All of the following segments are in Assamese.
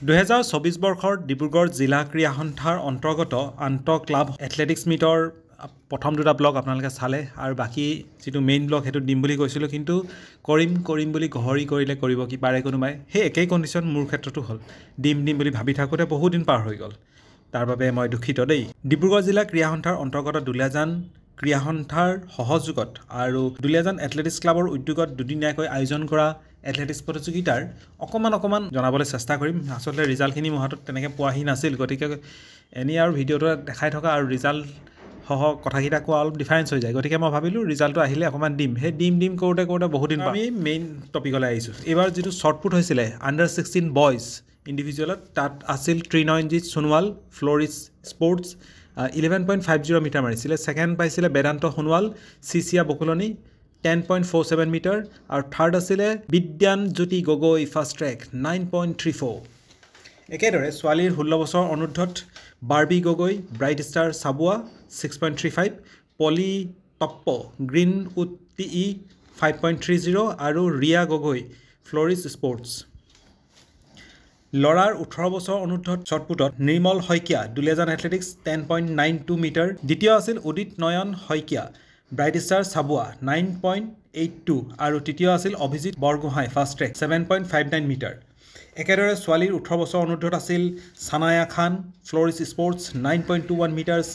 2024 বৰ্ষৰ ডিব্ৰুগড় জিলা ক্ৰীড়া সন্থাৰ অন্তৰ্গত আন্তঃ ক্লাব এথলেটিক্স মিটৰ প্ৰথম দুটা ব্লক আপোনালোকে চালে আৰু বাকি যেটো মেইন ব্লক হেতু দিম বুলি কৈছিল কিন্তু কৰিম বুলি গহৰি কৰিলে কৰিব কি পাৰে কোনোবাই হে একেই কন্ডিশন মোৰ ক্ষেত্ৰটো হল দিম বুলি ভাবি থাকোতে বহু দিন পাৰ হৈ গল তাৰ বাবে মই দুখিত দেই ডিব্ৰুগড় জিলা ক্ৰীড়া সন্থাৰ অন্তৰ্গত দুলিয়াজান ক্ৰীড়া সন্থাৰ সহযোগত আৰু দুলিয়াজান এথলেটিক্স ক্লাবৰ উদ্যোগত দুদিনীয়াকৈ আয়োজন কৰা এথলেটিক্স প্ৰতিযোগিতাৰ অকমান জনাবলৈ চেষ্টা কৰিম আসলে ৰিজাল্টখিনি মহাতত তেনেকৈ পোৱাহি নাছিল গতিকে এনি আৰু ভিডিওটো দেখাই থকা আৰু ৰিজাল্ট হহ কথাকিটা কোৱা অলপ ডিফাৰেন্স হৈ যায় গতিকে মই ভাবিলো ৰিজাল্টটো আহিলে অকমান দিম হে দিম কৰোতে বহুত দিন আমি মেইন টপিকলৈ আহিছো এবাৰ যেটো শৰ্ট পুট হৈছিল আন্ডাৰ 16 বয়জ ইন্ডিভিজুৱেলত তাত আছিল ত্ৰিনয়নজিত সোণোৱাল ফ্লোৰিছ স্পৰ্টছ 11.50 মিটাৰ মাৰিছিলে সেকেন্ড পাইছিলে বেদান্ত সোণোৱাল সিসিয়া বকুলনি 10.47 মিটাৰ আৰু থাৰ্ড আছিলে বিদ্যান জ্যোতি গগৈ ফাৰ্ষ্ট ট্ৰেক 9.34 একেদৰে ছোৱালীৰ 16 বছৰ অনুৰ্ধত Barbi Gogoi Bright Star Chabua 6.35 Poli Toppo Greenwood TE 5.30 আৰু ৰিয়া গগৈ ফ্লোৰিছ স্পৰ্টছ লৰাৰ 18 বছৰ অনুৰ্ধত শৰ্টপুটত নিৰ্মল শইকীয়া দুলিয়াজান এথলেটিক্স 10.92 মিটাৰ দ্বিতীয় আছিল উদিত নয়ন শইকীয়া ব্ৰাইট ষ্টাৰ সাবুৱা 9.82 আৰু তৃতীয় আছিল Abhijit Borgohain First Track 7.59 metre একেদৰে ছোৱালীৰ 18 বছৰ অনুৰ্ধত আছিল Sanaya Khan Flourish Sports 9.21 metres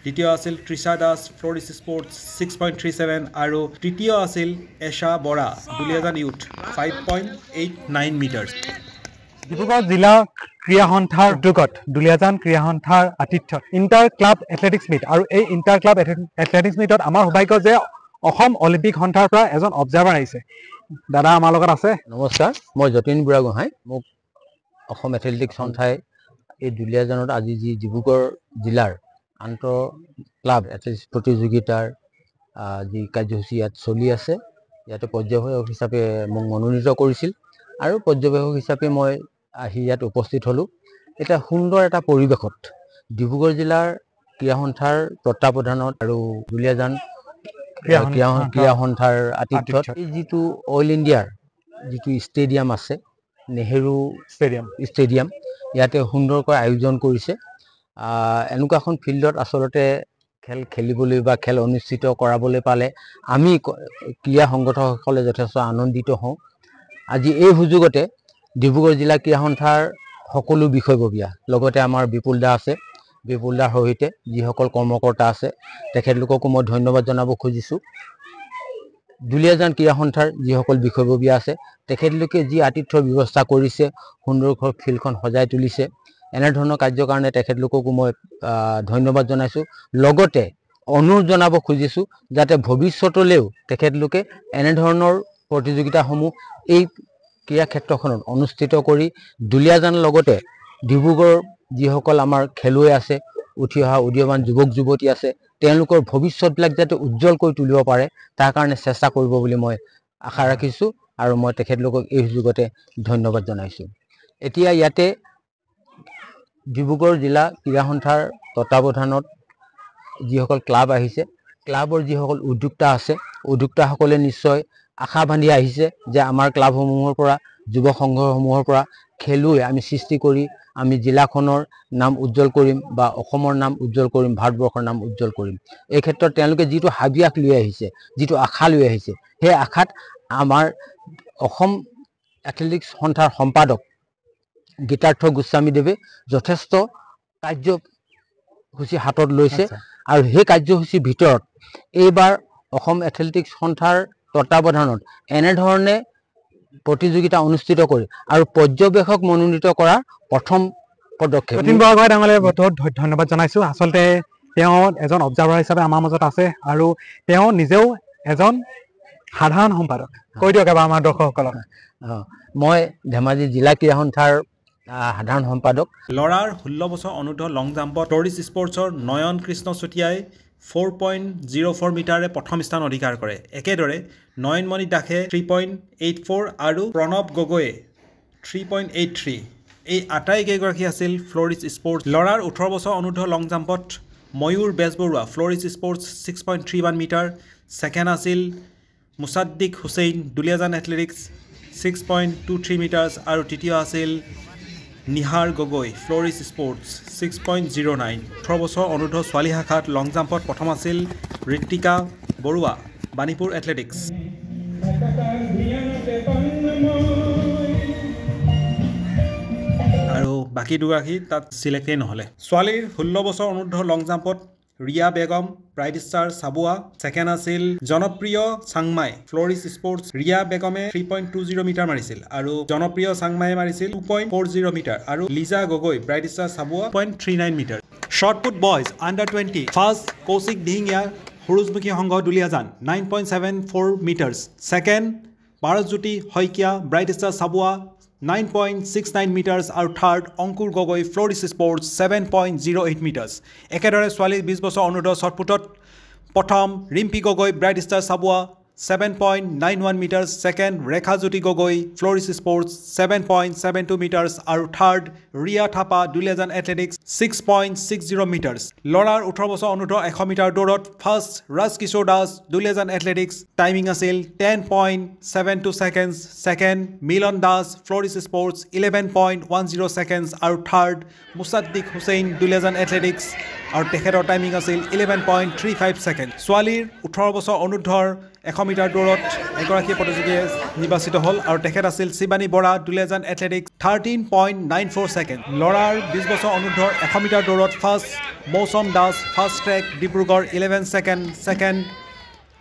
দ্বিতীয় আছিল তৃষা দাস ফ্লোৰিছ স্পৰ্টছ 6.37 আৰু তৃতীয় আছিল এশা বৰা দুলিয়াজান ইউথ 5.89 মিটাৰছ ডিব্ৰুগড় জিলা ক্ৰীড়া সন্থাৰ উদ্যোগত দুলিয়াজান ক্ৰীড়া সন্থাৰ আতিথ্যত ইণ্টাৰ ক্লাব এথলেটিক্স মিট আৰু এই ইণ্টাৰ ক্লাব এথলেটিক্স মিটত আমাৰ সৌভাগ্য যে অসম অলিম্পিক সন্থাৰ পৰা এজন অবজাৰ্ভাৰ আহিছে দাদা আমাৰ লগত আছে নমস্কাৰ মই যতীন বুঢ়াগোহাঁই মোক অসম এথলেটিক্স সন্থাই এই দুলিয়াজানত আজি যি ডিব্ৰুগড় জিলাৰ আন্তঃ ক্লাব এথলেটিক্স প্ৰতিযোগিতাৰ যি কাৰ্যসূচী ইয়াত চলি আছে ইয়াতে পৰ্যবেক্ষক হিচাপে মোক মনোনীত কৰিছিল আৰু পৰ্যবেক্ষক হিচাপে মই আহি ইয়াত উপস্থিত হলো এটা সুন্দৰ এটা পৰিৱেশত ডিব্ৰুগড় জিলাৰ ক্ৰীড়া সন্থাৰ তত্ত্বাৱধানত আৰু দুলিয়াজান ক্ৰীড়া সন্থাৰ আতিথ্যত এই যিটো অল ইণ্ডিয়াৰ যিটো ষ্টেডিয়াম আছে নেহেৰু ষ্টেডিয়াম ইয়াতে সুন্দৰকৈ আয়োজন কৰিছে এনেকুৱা এখন ফিল্ডত আসলতে খেল খেলিবলৈ বা খেল অনুষ্ঠিত কৰাবলৈ পালে আমি ক্ৰীড়া সংগঠকসকলে যথেষ্ট আনন্দিত হওঁ আজি এই সুযোগতে ডিব্ৰুগড় জিলা ক্ৰীড়া সন্থাৰ সকলো বিষয়ববীয়া লগতে আমাৰ বিপুল দা আছে বিপুল দাৰ সহিতে যিসকল কৰ্মকৰ্তা আছে তেখেতলোককো মই ধন্যবাদ জনাব খুজিছোঁ দুলিয়াজান ক্ৰীড়া সন্থাৰ যিসকল বিষয়ববীয়া আছে তেখেতলোকে যি আতিথ্যৰ ব্যৱস্থা কৰিছে সুন্দৰকৈ ফিল্ডখন সজাই তুলিছে এনেধৰণৰ কাৰ্যৰ কাৰণে তেখেতলোককো মই ধন্যবাদ জনাইছোঁ লগতে অনুৰোধ জনাব খুজিছোঁ যাতে ভৱিষ্যতলৈও তেখেতলোকে এনেধৰণৰ প্ৰতিযোগিতাসমূহ এই ক্ৰীড়া ক্ষেত্ৰখনত অনুষ্ঠিত কৰি দুলিয়াজানৰ লগতে ডিব্ৰুগড়ৰ যিসকল আমাৰ খেলুৱৈ আছে উঠি অহা উদীয়মান যুৱক যুৱতী আছে তেওঁলোকৰ ভৱিষ্যতবিলাক যাতে উজ্জ্বল কৰি তুলিব পাৰে তাৰ কাৰণে চেষ্টা কৰিব বুলি মই আশা ৰাখিছোঁ আৰু মই তেখেতলোকক এই সুযোগতে ধন্যবাদ জনাইছোঁ এতিয়া ইয়াতে ডিব্ৰুগড় জিলা ক্ৰীড়া সন্থাৰ তত্ত্বাৱধানত যিসকল ক্লাব আহিছে ক্লাবৰ যিসকল উদ্যোক্তা আছে উদ্যোক্তাসকলে নিশ্চয় আশা বান্ধি আহিছে যে আমাৰ ক্লাবসমূহৰ পৰা যুৱ সংঘসমূহৰ পৰা খেলুৱৈ আমি সৃষ্টি কৰি আমি জিলাখনৰ নাম উজ্জ্বল কৰিম বা অসমৰ নাম উজ্জ্বল কৰিম ভাৰতবৰ্ষৰ নাম উজ্জ্বল কৰিম এই ক্ষেত্ৰত তেওঁলোকে যিটো হাবিয়াস লৈ আহিছে যিটো আশা লৈ আহিছে সেই আশাত আমাৰ অসম এথলেটিক্স সন্থাৰ সম্পাদক গীতাৰ্থ গোস্বামীদেৱে যথেষ্ট কাৰ্যসূচী হাতত লৈছে আৰু সেই কাৰ্যসূচীৰ ভিতৰত এইবাৰ অসম এথলেটিক্স সন্থাৰ তত্ত্বাৱধানত এনেধৰণে প্ৰতিযোগিতা অনুষ্ঠিত কৰি আৰু পৰ্যবেক্ষক মনোনীত কৰাৰ প্ৰথম পদক্ষেপ যতীন বৰগোহাঁই ডাঙৰীয়ালৈ বহুত ধন্যবাদ জনাইছোঁ আচলতে তেওঁ এজন অবজাৰ্ভাৰ হিচাপে আমাৰ মাজত আছে আৰু তেওঁ নিজেও এজন সাধাৰণ সম্পাদক কৈ দিয়ক এবাৰ আমাৰ দৰ্শকসকলক মই ধেমাজি জিলা ক্ৰীড়া সন্থাৰ সাধাৰণ সম্পাদক লৰাৰ 16 বছৰ অনুৰ্ধ লং জাম্পত ফ্লোৰিছ স্পৰ্টছৰ নয়ন কৃষ্ণ চুটিয়াই 4.04 মিটাৰে প্ৰথম স্থান অধিকাৰ কৰে একেদৰে নয়নমণি দাসে 3.84 আৰু প্ৰণৱ গগৈয়ে 3.83 এই আটাইকেইগৰাকী আছিল ফ্লোৰিছ স্পৰ্টছ লৰাৰ 18 বছৰ অনুৰ্ধ লং জাম্পত ময়ূৰ বেজবৰুৱা ফ্লোৰিছ স্পৰ্টছ 6.31 মিটাৰ সেকেন্ড আছিল মুসাদ্দিক হুছেইন দুলিয়াজান এথলেটিক্স 6.23 মিটাৰ্ছ আৰু তৃতীয় আছিল নিহাৰ গগৈ ফ্লৰিছ স্পৰ্টছ 6.09 18 বছৰ অনুৰ্ধ ছোৱালী শাখাত লং জাম্পত প্ৰথম আছিল ঋত্বিকা বৰুৱা বাণীপুৰ এথলেটিক্স আৰু বাকি দুগৰাকী তাত সিলেক্টেই নহলে ছোৱালীৰ 16 বছৰ অনুৰ্ধ লং জাম্পত Riya Begum Bright Star Chabua second আছিল জনপ্ৰিয় চাংমাই ফ্লৰিছ স্পৰ্টছ ৰিয়া বেগমে 3.20 মিটাৰ মাৰিছিল আৰু জনপ্ৰিয় চাংমাই মাৰিছিল 2.40 মিটাৰ আৰু Liza Gogoi Bright Star Chabua 0.39 metre shot put boys under 20 first Kaushik Dihingia Surujmukhi Sangha Duliajan 9.74 metres second Bharatjyoti Saikia Bright Star Chabua 9.69 metres আৰু third Ankur Gogoi Flourish Sports 7.08 metres একেদৰে ছোৱালী 20 বছৰ অনুৰ্ধ শ্বটপুটত প্ৰথম Rimpi Gogoi Bright Star Chabua 7.91 metres second Rekha Jyoti Gogoi Flourish Sports 7.72 metres আৰু third Riya Thapa Duliajan Athletics 6.60 metres ল'ৰাৰ 18 বছৰ অনুৰ্ধ 100 মিটাৰ দৌৰত ফাৰ্ষ্ট ৰাজ কিশোৰ দাস দুলিয়াজান এথলেটিক্স টাইমিং আছিল 10.72 ছেকেণ্ডছ সেকেন্ড মিলন দাস ফ্লৰিছ স্পৰ্টছ 11.10 ছেকেণ্ডছ আৰু থাৰ্ড মুছাদ্দিক হুছেইন দুলিয়াজান এথলেটিক্স আৰু তেখেতৰ টাইমিং আছিল 11.35 ছেকেণ্ড ছোৱালীৰ 18 বছৰ অনুৰ্ধৰ 100 মিটাৰ দৌৰত এগৰাকী প্ৰতিযোগী নিৰ্বাচিত হ'ল আৰু তেখেত আছিল শিৱানী বৰা দুলিয়াজান এথলেটিক্স 13.94 ছেকেণ্ড ল'ৰাৰ 20 বছৰ অনুৰ্ধৰ 100 মিটাৰ দৌৰত first Mousam Das First Track Dibrugarh 11 second second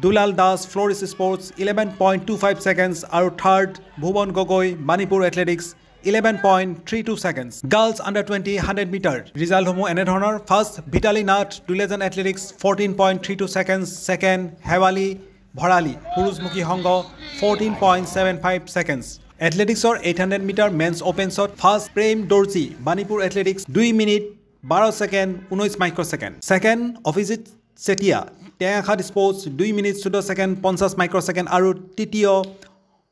Dulal Das Flourish Sports 11.25 seconds আৰু third Bhuban Gogoi Banipur Athletics 11.32 seconds. Girls under 20 100 meter. Result homo enedhonar. First Vitali Nath Duliajan Athletics 14.32 seconds. Second Hewali Bharali Purusmukhi Hongo 14.75 seconds. Athletics or 800 meter men's open shot. First Prem Dorji Banipur Athletics 2 minute 12 second 19 microsecond. Second Opposite Setia Teakhat Sports 2 minutes 12 second 50 microsecond. Aru Titio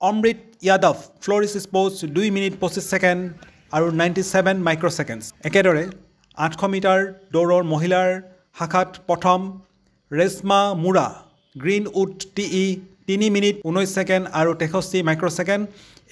Amrit Yadav ফ্লৰিছ sports 2 minute 25 second আৰু 97 মাইক্ৰ'ছেকেণ্ডছ একেদৰে 800 মিটাৰ দৌৰৰ মহিলাৰ শাখাত প্ৰথম Reshma Mura Greenwood TE 3 minute 19 second আৰু 63 মাইক্ৰ'ছেকেণ্ড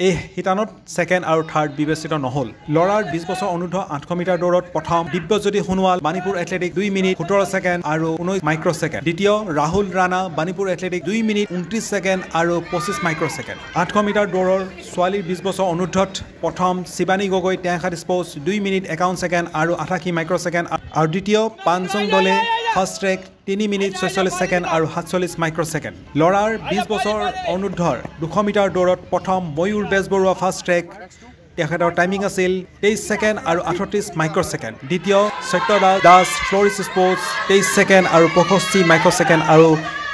এই হিতানত সেকেন্ড আৰু থাৰ্ড বিবেচিত নহল ল'ৰাৰ 20 বছৰ অনুৰ্ধ 800 মিটাৰ দৌৰত প্ৰথম Dibyajyoti Sonowal Banipur athletic 2 minute 17 second আৰু 19 মাইক্ৰ'ছেকেণ্ড দ্বিতীয় Rahul Rana Banipur athletic 2 minute 29 second আৰু 25 মাইক্ৰ'ছেকেণ্ড 800 মিটাৰ দৌৰৰ ছোৱালীৰ 20 বছৰ অনুৰ্ধত প্ৰথম Shivani Gogoi Tengakhat sports 2 minute 51 second আৰু 88 মাইক্ৰ'ছেকেণ্ড আৰু দ্বিতীয় পাঞ্চং দলে ফাৰ্ষ্ট ট্ৰেক 3 মিনিট 46 ছেকেণ্ড আৰু 47 মাইক্ৰ'ছেকেণ্ড ল'ৰাৰ 20 বছৰ অনুৰ্ধৰ 200 মিটাৰ দৌৰত প্ৰথম ময়ূৰ বেজবৰুৱা ফাৰ্ষ্ট ট্ৰেক তেখেতৰ টাইমিং আছিল 23 ছেকেণ্ড আৰু 38 মাইক্ৰ'ছেকেণ্ড দ্বিতীয় Satyadas Das Flourish sports 23 second আৰু 65 মাইক্ৰ'ছেকেণ্ড আৰু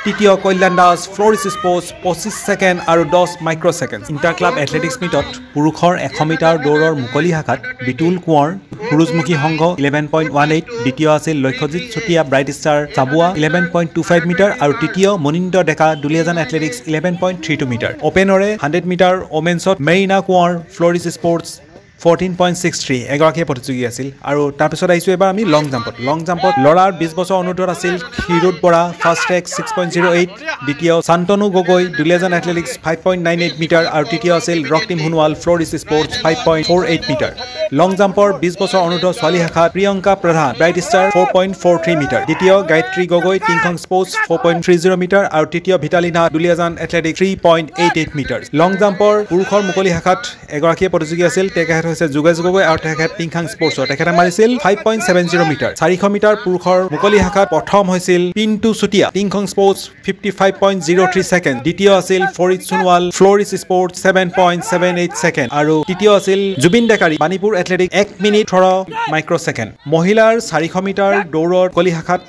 তৃতীয় কল্যাণ দাস ফ্লৰিছ স্পৰ্টছ 25 ছেকেণ্ড আৰু 10 মাইক্ৰ'ছেকেণ্ড ইণ্টাৰ ক্লাব এথলেটিক্স মিটত পুৰুষৰ 100 মিটাৰ দৌৰৰ মুকলি শাখাত বিতুল কোঁৱৰ সূৰুজমুখী সংঘ 11.18 দ্বিতীয় আছিল Lakshyajit Chutia bright Star Chabua 11.25 metre আৰু তৃতীয় মনিন্দ্ৰ ডেকা দুলিয়াজান এথলেটিক্স 11.32 মিটাৰ অপেনৰে 100 মিটাৰ ওমেন্সত মেৰিনা কোঁৱৰ ফ্লৰিছ স্পৰ্টছ 14.63 এগৰাকী প্ৰতিযোগী আছিল আৰু তাৰপিছত আহিছো এবাৰ আমি লং জাম্পত ল'ৰাৰ 20 বছৰ অনুৰ্ধত আছিল হিৰুদ বৰা ফাৰ্ষ্ট ট্ৰেক 6.08 দ্বিতীয় শান্তনু গগৈ দুলিয়াজান এথলেটিক্স 5.98 মিটাৰ আৰু তৃতীয় আছিল ৰক্তিম সোণোৱাল ফ্লৰিছ স্পৰ্টছ 5.48 মিটাৰ লং জাম্পৰ 20 বছৰ অনুৰ্ধ ছোৱালী শাখাত প্ৰিয়ংকা প্ৰধান ব্ৰাইট ষ্টাৰ 4.43 মিটাৰ দ্বিতীয় গায়ত্ৰী গগৈ টিংখং স্পৰ্টছ 4.30 মিটাৰ আৰু তৃতীয় ভিটালী নাথ দুলিয়াজান এথলেটিক্স 3.88 মিটাৰ লং জাম্পৰ পুৰুষৰ মুকলি শাখাত এগৰাকী প্ৰতিযোগী আছিল তেখেত হৈছে যোগেশ গগৈ আৰু তেখেত টিংখাং স্পৰ্টছৰ তেখেতে মাৰিছিল 5.70 মিটাৰ 400 মিটাৰ পুৰুষৰ মুকলি শাখাত প্ৰথম হৈছিল পিন্টু চুতীয়া টিংখাং স্পৰ্টছ 55.03 ছেকেণ্ড দ্বিতীয় আছিল ফৰিদ সোণোৱাল ফ্লৰিছ স্পৰ্টছ 7.78 ছেকেণ্ড আৰু তৃতীয় আছিল জুবিন ডেকাৰী বাণীপুৰ এথলেটিক 1 মিনিট 18 মাইক্ৰ'ছেকেণ্ড মহিলাৰ 400 মিটাৰ দৌৰৰ মুকলি শাখাত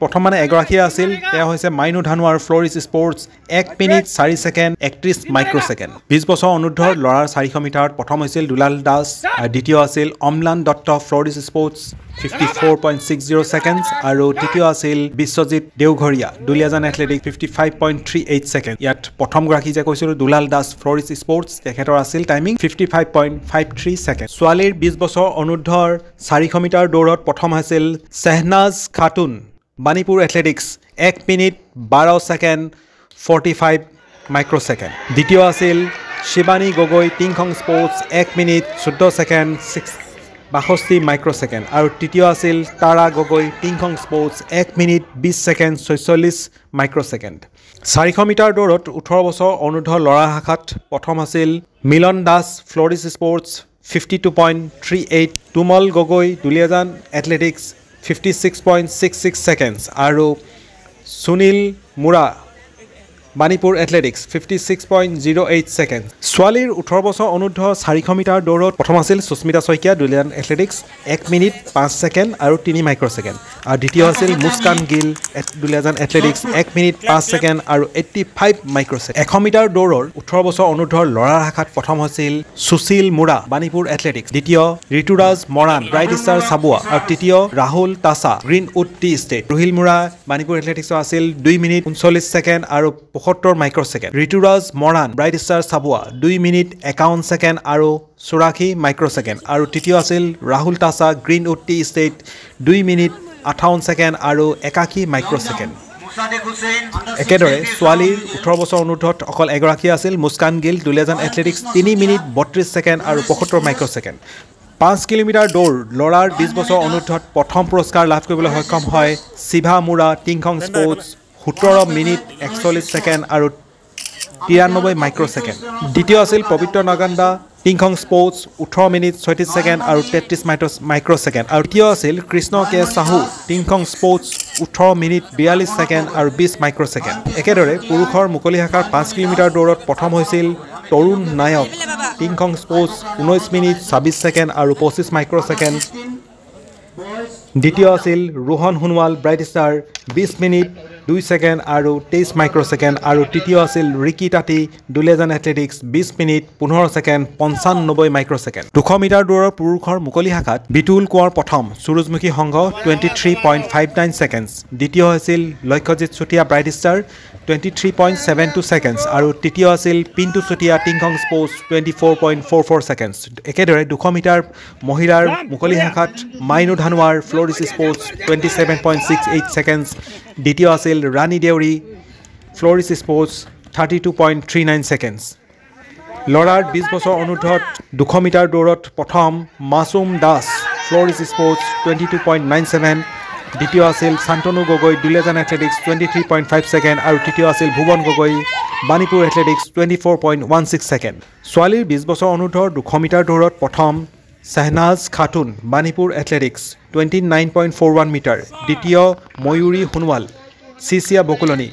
প্ৰথম মানে এগৰাকী আছিল তেওঁ হৈছে মাইনু ধানুৱাৰ ফ্লৰিছ স্পৰ্টছ 1 মিনিট 4 ছেকেণ্ড 31 মাইক্ৰ'ছেকেণ্ড 20 বছৰ অনুৰ্ধৰ ল'ৰাৰ 400 মিটাৰত প্ৰথম হৈছিল দুলাল দাস আৰু দ্বিতীয় আছিল অমলান দত্ত ফ্লৰিছ স্পৰ্টছ 54.60 ছেকেণ্ডছ আৰু তৃতীয় আছিল বিশ্বজিৎ দেওঘৰীয়া দুলিয়াজান এথলেটিক 55.38 ছেকেণ্ড ইয়াত প্ৰথমগৰাকী যে কৈছিলোঁ দুলাল দাস ফ্লৰিছ স্পৰ্টছ তেখেতৰ আছিল টাইমিং 55.53 ছেকেণ্ড ছোৱালীৰ 20 বছৰ অনুৰ্ধৰ 400 মিটাৰ দৌৰত প্ৰথম আছিল Shehnaz Khatun Banipur Athletics 1 minute 12 second 45 microsecond দ্বিতীয় আছিল Shivani Gogoi Tingkhong Sports 1 minute 14 second 62 microsecond আৰু তৃতীয় আছিল Tara Gogoi Tingkhong Sports 1 minute 20 second 46 microsecond 400 metre দৌৰত 18 বছৰ অনূৰ্ধ্ব ল'ৰা শাখাত প্ৰথম আছিল Milan Das Flourish Sports 52.38 Tumal Gogoi Duliajan Athletics 56.66 seconds আৰু সুনীল মুৰা বাণীপুৰ এথলেটিক্স 56.08 ছেকেণ্ড ছোৱালীৰ 18 বছৰ অনূৰ্ধ্ব 400 মিটাৰ দৌৰত প্ৰথম আছিল Susmita Saikia Duliajan athletics 1 minute 5 second আৰু 3 মাইক্ৰ'ছেকেণ্ড আৰু দ্বিতীয় আছিল Muskan Gill Duliajan athletics 1 minute 5 second আৰু 85 মাইক্ৰ'ছেকেণ্ড 100 মিটাৰ দৌৰৰ 18 বছৰ অনূৰ্ধ্ব ল'ৰাৰ শাখাত প্ৰথম হৈছিল সুশীল মুৰা বাণীপুৰ এথলেটিক্স দ্বিতীয় ঋতুৰাজ মৰাণ ব্ৰাইট ষ্টাৰ চাবুৱা আৰু তৃতীয় Rahul Tasa Greenwood Tea State Rohil Mura Banipur এথলেটিক্সৰ আছিল 2 মিনিট 39 ছেকেণ্ড আৰু 75 microsecond Rituraj Moran Bright Star Chabua 2 minute 51 second আৰু 84 মাইক্ৰ'ছেকেণ্ড আৰু তৃতীয় আছিল Rahul Tasa Greenwood Tea State 2 minute 58 second আৰু 81 মাইক্ৰ'ছেকেণ্ড একেদৰে ছোৱালীৰ 18 বছৰ অনূৰ্ধ্বত অকল এগৰাকী আছিল Muskan Gill Duliajan athletics 3 minute 32 second আৰু 75 মাইক্ৰ'ছেকেণ্ড 5 কিলোমিটাৰ দৌৰ ল'ৰাৰ 20 বছৰ অনূৰ্ধ্বত প্ৰথম পুৰস্কাৰ লাভ কৰিবলৈ সক্ষম হয় Shiva Mura Tingkhong Sports 17 minute 41 second আৰু 93 মাইক্ৰ'ছেকেণ্ড দ্বিতীয় আছিল Pabitra Naganda Tingkhong Sports 18 minute 36 second আৰু 33 মাইক্ৰ'ছেকেণ্ড আৰু তৃতীয় আছিল Krishna K Sahu Tingkhong Sports 18 minute 42 second আৰু 20 মাইক্ৰ'ছেকেণ্ড একেদৰে পুৰুষৰ মুকলি শাখাৰ 5 কিলোমিটাৰ দৌৰত প্ৰথম হৈছিল Tarun Nayak Tingkhong sports 19 minute 26 second আৰু 25 মাইক্ৰ'ছেকেণ্ড দ্বিতীয় আছিল Rohan Sonowal bright star 20 minute 2 second আৰু 23 মাইক্ৰ'ছেকেণ্ড আৰু তৃতীয় আছিল ৰিকি তাঁতী Duliajan athletics 20 minute 15 second 95 microsecond 200 metre দৌৰৰ পুৰুষৰ মুকলি শাখাত বিতুল কোঁৱৰ প্ৰথম সূৰুজমুখী সংঘ 23.59 ছেকেণ্ডছ দ্বিতীয় হৈছিল Lakshyajit Chutia bright star 23.72 seconds আৰু তৃতীয় আছিল পিণ্টু চুতীয়া টিংখং স্পৰ্টছ 24.44 ছেকেণ্ডছ একেদৰে 200 মিটাৰ মহিলাৰ মুকলি শাখাত মাইনু ধানোৱাৰ ফ্লৰিছ স্পৰ্টছ 27.68 ছেকেণ্ডছ দ্বিতীয় আছিল ৰাণী দেউৰী ফ্লৰিছ স্পৰ্টছ 32.39 ছেকেণ্ডছ ল'ৰাৰ 20 বছৰ অনূৰ্ধ্বত 200 মিটাৰ দৌৰত প্ৰথম মাছুম দাস ফ্লৰিছ স্পৰ্টছ 22.97 দ্বিতীয় আছিল শান্তনু গগৈ দুলীয়াজান এথলেটিক্স 23.5 ছেকেণ্ড আৰু তৃতীয় আছিল ভুৱন গগৈ বাণীপুৰ এথলেটিক্স 24.16 ছেকেণ্ড ছোৱালীৰ 20 বছৰ অনূৰ্ধ্বৰ 200 মিটাৰ দৌৰত প্ৰথম শ্বাহনাজ খাতুন বাণীপুৰ এথলেটিক্স 29.41 মিটাৰ দ্বিতীয় ময়ূৰী সোণোৱাল চিচিয়া বকুলনি